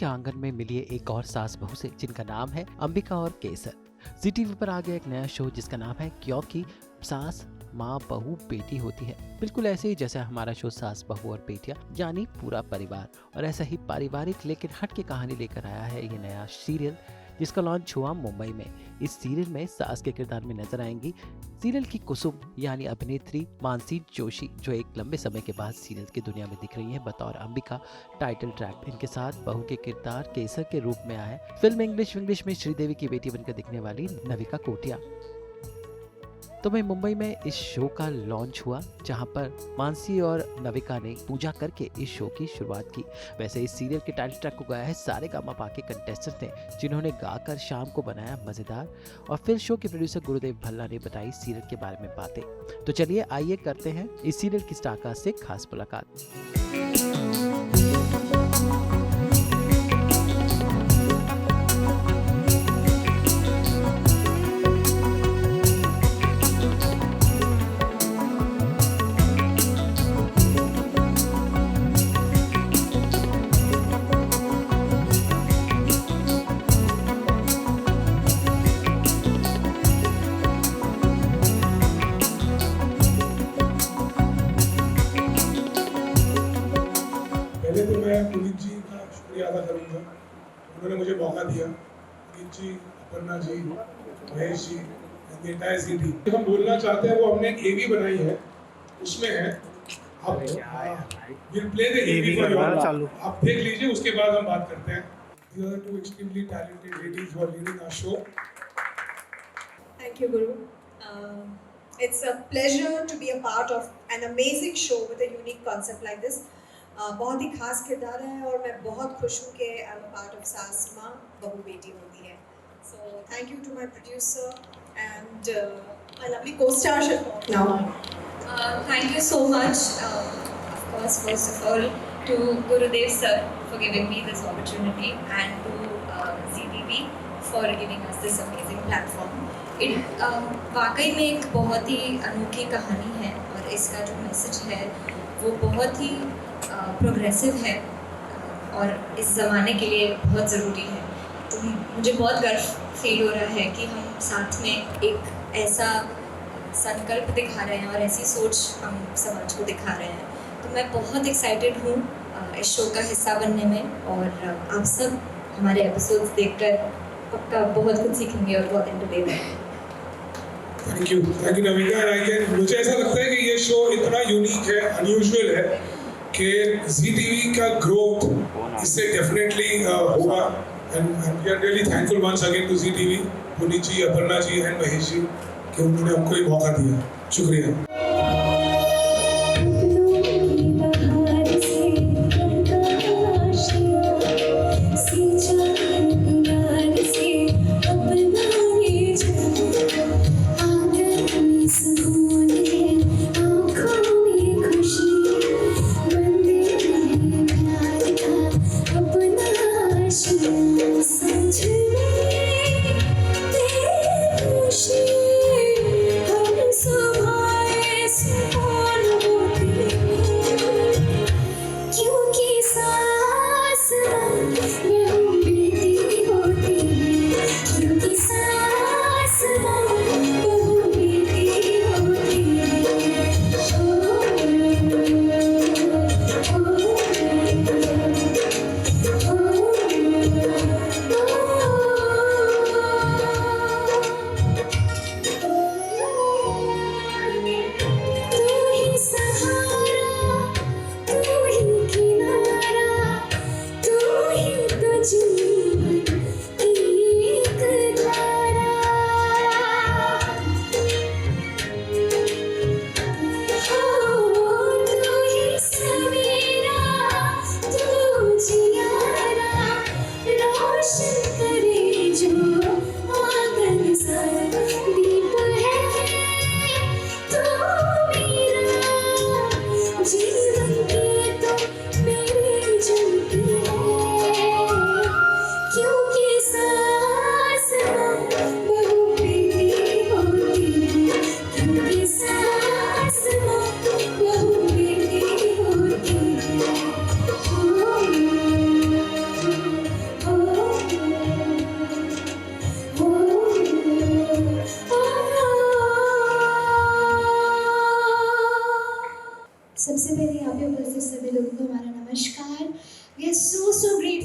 के आंगन में मिली है एक और सास बहू से, जिनका नाम है अंबिका और केसर। जी टीवी पर आ गया एक नया शो जिसका नाम है क्योंकि सास माँ बहू बेटी होती है। बिल्कुल ऐसे ही जैसे हमारा शो सास बहू और बेटियां यानी पूरा परिवार, और ऐसा ही पारिवारिक लेकिन हट के कहानी लेकर आया है ये नया सीरियल जिसका लॉन्च हुआ मुंबई में। इस सीरियल में सास के किरदार में नजर आएंगी सीरियल की कुसुम यानी अभिनेत्री मानसी जोशी, जो एक लंबे समय के बाद सीरियल की दुनिया में दिख रही है बतौर अंबिका टाइटल ट्रैक। इनके साथ बहू के किरदार केसर के रूप में आए फिल्म इंग्लिश में श्रीदेवी की बेटी बनकर दिखने वाली नविका कोटिया। तो मैं मुंबई में इस शो का लॉन्च हुआ जहां पर मानसी और नविका ने पूजा करके इस शो की शुरुआत की। वैसे इस सीरियल के टाइटल ट्रैक को गाया है सारेगामापा के कंटेस्टेंट ने, जिन्होंने गाकर शाम को बनाया मजेदार। और फिर शो के प्रोड्यूसर गुरुदेव भल्ला ने बताई सीरियल के बारे में बातें। तो चलिए आइए करते हैं इस सीरियल की स्टारकास्ट से खास मुलाकात। पहले तो मैं पुनीत जी का शुक्रिया अदा करूंगा, उन्होंने मुझे मौका दिया। पुनीत जी, अपर्णा जी, महेश जी, एंटायर टीम। जो हम बोलना चाहते हैं वो हमने एक एवी बनाई है, उसमें है आप will play the AV for you. आप देख लीजिए, उसके बाद हम बात करते हैं। These are two extremely talented ladies who are leading our show. Thank you, Guru. It's a pleasure to be a part of an amazing show with a unique concept like this. बहुत ही खास किरदार है और मैं बहुत खुश हूँ कि आई एम पार्ट ऑफ सास माँ बहू बेटी होती है। So thank you to my producer and my lovely co-star now. Thank you so much, of course, first of all, to Gurudev sir for giving me this opportunity and to ZTV for giving us this amazing platform. वाकई में एक बहुत ही अनोखी कहानी है और इसका जो मैसेज है वो बहुत ही प्रोग्रेसिव है और इस ज़माने के लिए बहुत ज़रूरी है। तो मुझे बहुत गर्व फील हो रहा है कि हम साथ में एक ऐसा संकल्प दिखा रहे हैं और ऐसी सोच हम समाज को दिखा रहे हैं। तो मैं बहुत एक्साइटेड हूँ इस शो का हिस्सा बनने में और आप सब हमारे एपिसोड्स देखकर पक्का बहुत कुछ सीखेंगे और बहुत एंटरटेन होंगे। Thank you Navika. मुझे ऐसा लगता है कि ये शो इतना यूनिक है, अनयूजुअल है कि जी टीवी का ग्रोथ इससे डेफिनेटली होगा। And we are really thankful once again to Zee TV, Puneet ji, Aparna ji and Mahesh ji कि उन्होंने हमको ये मौका दिया। शुक्रिया।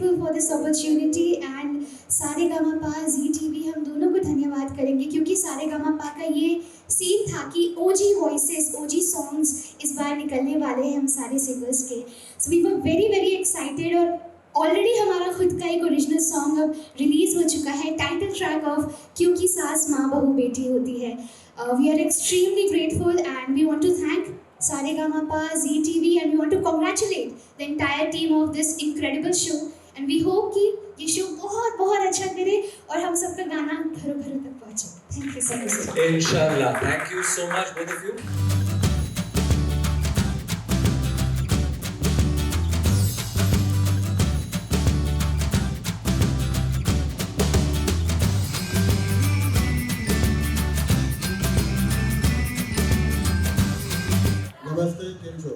grateful for this opportunity and SaReGaMaPa Zee TV हम दोनों को धन्यवाद करेंगे क्योंकि सारेगामापा का ये सीन था कि OG वॉइसेस OG सॉन्ग्स इस बार निकलने वाले हैं हम सारे सिंगर्स के. So we were very very excited और ऑलरेडी हमारा खुद का एक ओरिजिनल सॉन्ग अब रिलीज़ हो चुका है, टाइटल ट्रैक ऑफ क्योंकि सास माँ बहू बेटी होती है. We are extremely grateful and we want to thank SaReGaMaPa Zee TV and we want to congratulate the entire team of this incredible show and we hope कि ये शो बहुत बहुत अच्छा करे और हम सबका गाना घरों घरों तक पहुँचे. Thank you so much. Inshallah. Thank you so much, both of you. Namaste, केम छो?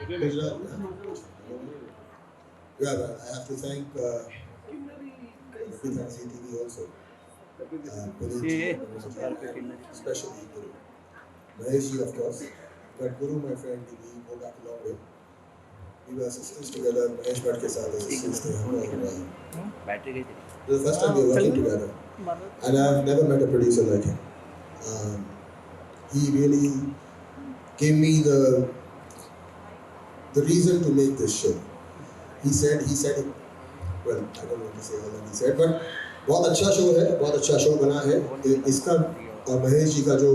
गुजरात में. Yeah, but I have to thank CTV also. Puneet, especially Guru. Mahesh ji, of course. But Guru, my friend, we go back a long way. We were assistants together. Mahesh Bhatt के साथ assistants थे हम और this is the first time we were working together. And I've never met a producer like him. He really gave me the reason to make this show. He said it, well, I don't want to say all that he said, but बहुत अच्छा show है, बहुत अच्छा show बना है. इसका और महेश जी का जो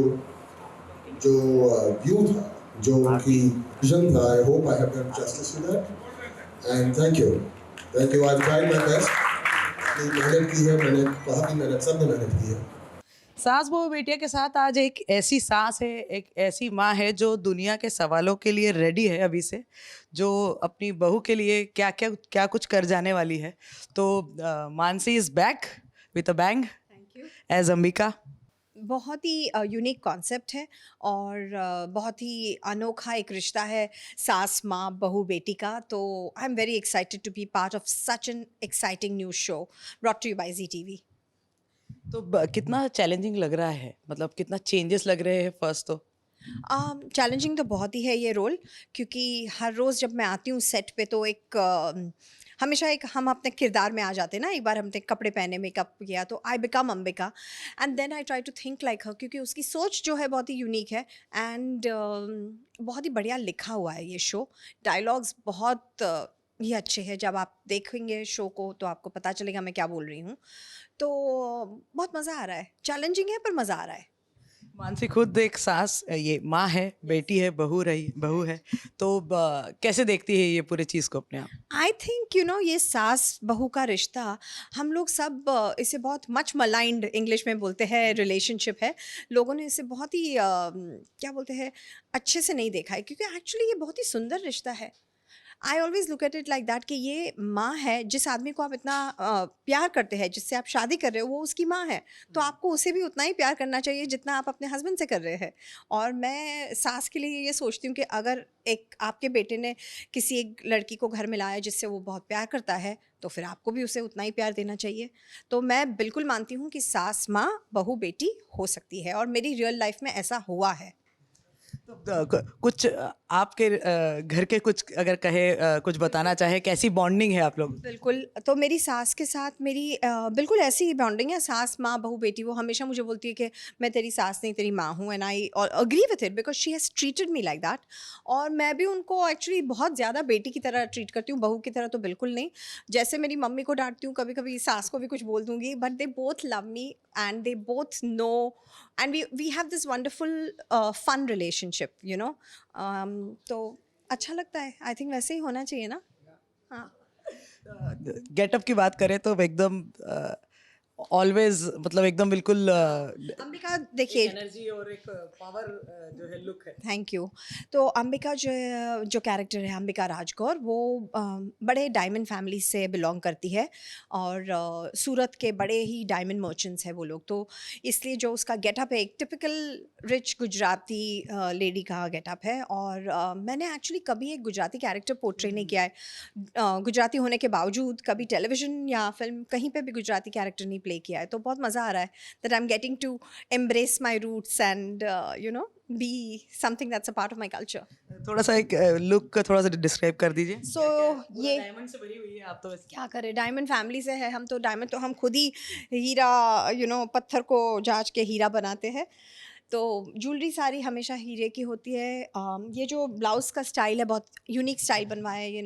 व्यू था, जो उनकी विजन था, I hope I have done justice to that. And thank you. I've tried my best. अपनी मेहनत की है, मैंने काफ़ी मेहनत, सबने मेहनत की है. सास बहू बेटिया के साथ आज एक ऐसी सास है, एक ऐसी माँ है जो दुनिया के सवालों के लिए रेडी है अभी से, जो अपनी बहू के लिए क्या कुछ कर जाने वाली है. तो Mansi is back with a bang as Ambika. बहुत ही यूनिक कॉन्सेप्ट है और बहुत ही अनोखा एक रिश्ता है सास माँ बहू बेटी का. तो I am very excited to be part of such an exciting new show brought to you by ZTV. तो कितना चैलेंजिंग लग रहा है, मतलब कितना चेंजेस लग रहे हैं फर्स्ट तो? चैलेंजिंग तो बहुत ही है ये रोल, क्योंकि हर रोज़ जब मैं आती हूँ सेट पे तो एक हमेशा एक हम अपने किरदार में आ जाते हैं ना. एक बार हमने कपड़े पहने, मेकअप किया, तो I become Ambika and then I try to think like her, क्योंकि उसकी सोच जो है बहुत ही यूनिक है एंड बहुत ही बढ़िया लिखा हुआ है ये शो. डायलॉग्स बहुत ही अच्छे हैं. जब आप देखेंगे शो को तो आपको पता चलेगा मैं क्या बोल रही हूँ. तो बहुत मज़ा आ रहा है. चैलेंजिंग है पर मज़ा आ रहा है. मानसी खुद एक सास, ये माँ है, बेटी है, बहू है, तो कैसे देखती है ये पूरी चीज़ को अपने आप? आई थिंक ये सास बहू का रिश्ता हम लोग सब इसे बहुत मच मलाइंड इंग्लिश में बोलते हैं रिलेशनशिप है. लोगों ने इसे बहुत ही क्या बोलते हैं अच्छे से नहीं देखा है, क्योंकि एक्चुअली ये बहुत ही सुंदर रिश्ता है. I always look at it like that कि ये माँ है. जिस आदमी को आप इतना प्यार करते हैं, जिससे आप शादी कर रहे हो, वो उसकी माँ है. तो आपको उसे भी उतना ही प्यार करना चाहिए जितना आप अपने हस्बैंड से कर रहे हैं. और मैं सास के लिए ये सोचती हूँ कि अगर एक आपके बेटे ने किसी एक लड़की को घर में लाया जिससे वो बहुत प्यार करता है, तो फिर आपको भी उसे उतना ही प्यार देना चाहिए. तो मैं बिल्कुल मानती हूँ कि सास माँ बहू बेटी हो सकती है और मेरी रियल लाइफ में ऐसा हुआ है. तो कुछ आपके घर के कुछ अगर कहे कुछ बताना चाहे, कैसी बॉन्डिंग है आप लोग? बिल्कुल. तो मेरी सास के साथ मेरी बिल्कुल ऐसी बॉन्डिंग है. सास माँ बहू बेटी, वो हमेशा मुझे बोलती है कि मैं तेरी सास नहीं तेरी माँ हूँ, and I agree with it because she has treated me like that. और मैं भी उनको एक्चुअली बहुत ज़्यादा बेटी की तरह ट्रीट करती हूँ, बहू की तरह तो बिल्कुल नहीं. जैसे मेरी मम्मी को डांटती हूँ, कभी कभी सास को भी कुछ बोल दूँगी, but they both love me and they both know and we have this wonderful fun relationship, तो अच्छा लगता है. आई थिंक वैसे ही होना चाहिए ना. हाँ. गेटअप की बात करें तो एकदम ऑलवेज, मतलब एकदम बिल्कुल अंबिका देखिए, एनर्जी और एक पावर जो है, लुक है. Thank you. तो अंबिका जो कैरेक्टर है अंबिका राजगौर, वो बड़े डायमंड फैमिली से बिलोंग करती है और सूरत के बड़े ही डायमंड मर्चेंट्स हैं वो लोग. तो इसलिए जो उसका गेटअप है एक टिपिकल रिच गुजराती लेडी का गेटअप है. और मैंने एक्चुअली कभी एक गुजराती कैरेक्टर पोर्ट्रे नहीं किया है. गुजराती होने के बावजूद कभी टेलीविज़न या फिल्म कहीं पे भी गुजराती कैरेक्टर नहीं प्ले किया है, तो बहुत मज़ा आ रहा है that I am getting to embrace my roots and you know be something that's a part of my culture. थोड़ा सा एक लुक का थोड़ा सा डिस्क्राइब कर दीजिए. सो ये डायमंड से भरी हुई है आप तो वैसे. क्या करें, डायमंड फैमिली से है हम, तो डायमंड तो हम खुद ही हीरा पत्थर को जांच के हीरा बनाते हैं. तो ज्वेलरी सारी हमेशा हीरे की होती है. ये जो ब्लाउज़ का स्टाइल है बहुत यूनिक स्टाइल बनवाया है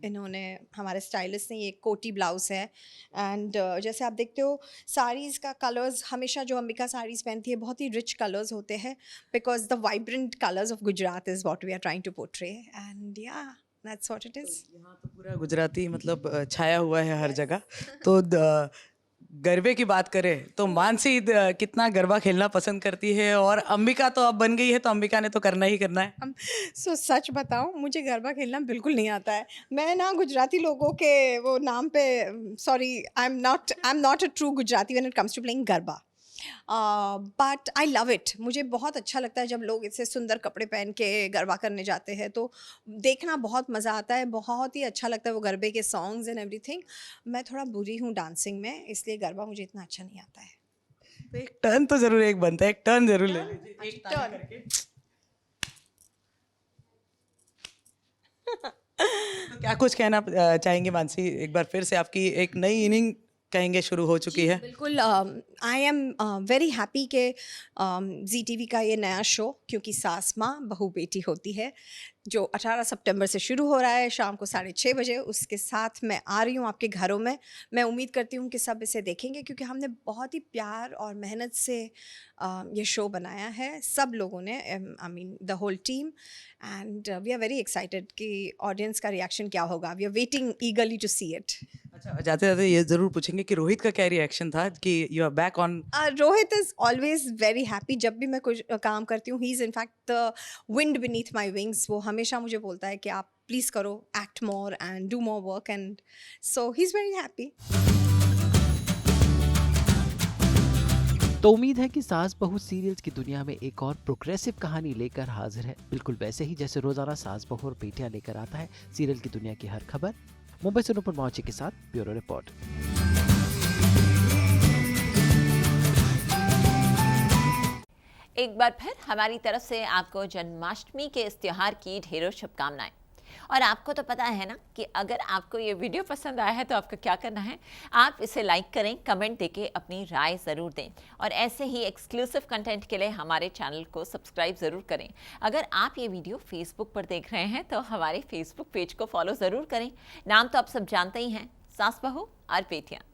इन्होंने हमारे स्टाइलिस्ट ने. ये कोटी ब्लाउज़ है एंड जैसे आप देखते हो साड़ीज़ का कलर्स हमेशा जो अंबिका साड़ीज़ पहनती है बहुत ही रिच कलर्स होते हैं, because the vibrant colours of Gujarat is what we are trying to portray and yeah that's what it is. यहाँ तो पूरा गुजराती मतलब छाया हुआ है हर जगह. तो गरबे की बात करें तो मानसी कितना गरबा खेलना पसंद करती है, और अंबिका तो अब बन गई है तो अंबिका ने तो करना ही करना है. सो सच बताऊं, मुझे गरबा खेलना बिल्कुल नहीं आता है. मैं ना गुजराती लोगों के वो नाम पे sorry, I am not a true Gujarati when it comes to playing garba. But I love it. मुझे बहुत अच्छा लगता है जब लोग इससे सुंदर कपड़े पहन के गरबा करने जाते हैं, तो देखना बहुत मज़ा आता है. बहुत ही अच्छा लगता है वो गरबे के सॉन्ग्स एंड एवरीथिंग. मैं थोड़ा बुरी हूँ डांसिंग में, इसलिए गरबा मुझे इतना अच्छा नहीं आता है. तो एक टर्न तो जरूर एक बनता है, एक टर्न जरूर ले लीजिए. एक टर्न करके. तो क्या कुछ कहना चाहेंगे मानसी? एक बार फिर से आपकी एक नई इनिंग कहेंगे शुरू हो चुकी है. बिल्कुल. आई एम वेरी हैप्पी के ZTV का ये नया शो, क्योंकि सास माँ बहू बेटी होती है, जो 18 सितंबर से शुरू हो रहा है शाम को 6:30 बजे. उसके साथ मैं आ रही हूँ आपके घरों में. मैं उम्मीद करती हूँ कि सब इसे देखेंगे, क्योंकि हमने बहुत ही प्यार और मेहनत से ये शो बनाया है सब लोगों ने, I mean the whole team. And we are very excited कि ऑडियंस का रिएक्शन क्या होगा. We are waiting eagerly to see it. अच्छा, जाते जाते ये जरूर पूछेंगे कि रोहित का क्या रिएक्शन था कि you are back on. Rohit is always very happy. जब भी मैं कुछ काम करती हूँ, he is in fact the wind beneath my wings. वो हमेशा मुझे बोलता है कि आप प्लीज़ करो, act more and do more work, and so he is very happy. तो उम्मीद है कि सास बहू सीरियल्स की दुनिया में एक और प्रोग्रेसिव कहानी लेकर हाजिर है, बिल्कुल वैसे ही जैसे रोजाना सास बहू और बेटियां लेकर आता है सीरियल की दुनिया की हर खबर. मुंबई से अनुपम मौची के साथ ब्यूरो रिपोर्ट. एक बार फिर हमारी तरफ से आपको जन्माष्टमी के इस त्योहार की ढेरों शुभकामनाएं. और आपको तो पता है ना कि अगर आपको ये वीडियो पसंद आया है तो आपको क्या करना है. आप इसे लाइक करें, कमेंट देके अपनी राय ज़रूर दें, और ऐसे ही एक्सक्लूसिव कंटेंट के लिए हमारे चैनल को सब्सक्राइब ज़रूर करें. अगर आप ये वीडियो फेसबुक पर देख रहे हैं तो हमारे फेसबुक पेज को फॉलो ज़रूर करें. नाम तो आप सब जानते ही हैं, सास बहू और बेटियां.